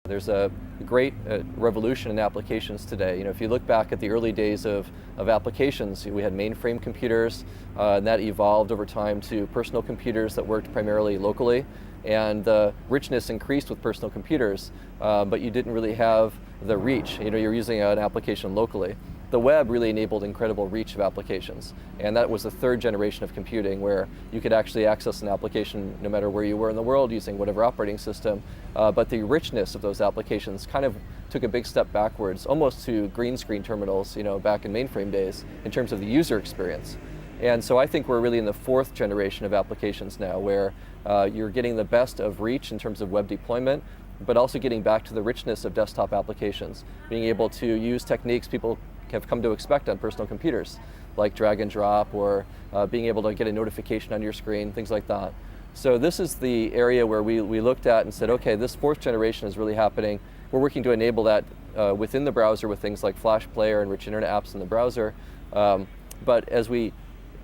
There's a great revolution in applications today. If you look back at the early days of applications, we had mainframe computers, and that evolved over time to personal computers that worked primarily locally, and the richness increased with personal computers, but you didn't really have the reach. You're using an application locally. The web really enabled incredible reach of applications, and that was the third generation of computing, where you could actually access an application no matter where you were in the world using whatever operating system, but the richness of those applications kind of took a big step backwards, almost to green screen terminals, back in mainframe days, in terms of the user experience. And so I think we're really in the fourth generation of applications now, where you're getting the best of reach in terms of web deployment, but also getting back to the richness of desktop applications, being able to use techniques people have come to expect on personal computers, like drag and drop, or being able to get a notification on your screen, things like that. So this is the area where we looked at and said, okay, this fourth generation is really happening. We're working to enable that within the browser with things like Flash Player and rich internet apps in the browser. But as we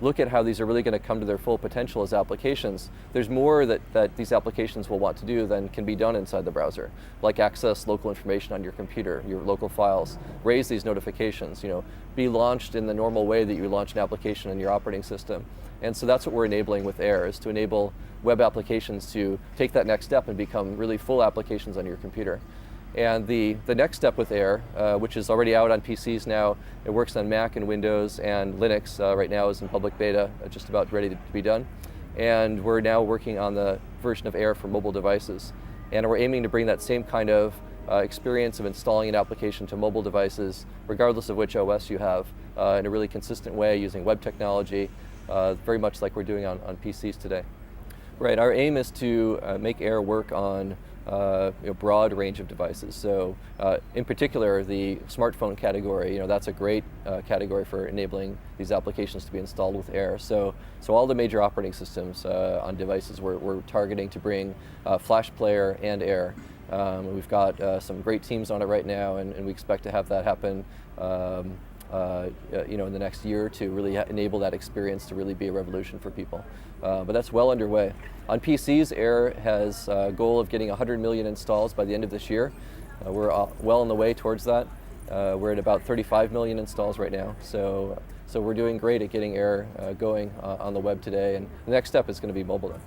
look at how these are really going to come to their full potential as applications, there's more that these applications will want to do than can be done inside the browser, like access local information on your computer, your local files, raise these notifications, be launched in the normal way that you launch an application in your operating system. And so that's what we're enabling with AIR, is to enable web applications to take that next step and become really full applications on your computer. And the next step with AIR, which is already out on PCs now, it works on Mac and Windows and Linux, right now is in public beta, just about ready to be done. And we're now working on the version of AIR for mobile devices. And we're aiming to bring that same kind of experience of installing an application to mobile devices, regardless of which OS you have, in a really consistent way using web technology, very much like we're doing on PCs today. Right, our aim is to make AIR work on a broad range of devices. So in particular, the smartphone category, that's a great category for enabling these applications to be installed with AIR. So all the major operating systems on devices, we're targeting to bring Flash Player and AIR. We've got some great teams on it right now, and we expect to have that happen in the next year to really enable that experience to really be a revolution for people. But that's well underway. On PCs, AIR has a goal of getting 100 million installs by the end of this year. We're well on the way towards that. We're at about 35 million installs right now. So we're doing great at getting AIR going on the web today, and the next step is going to be mobile.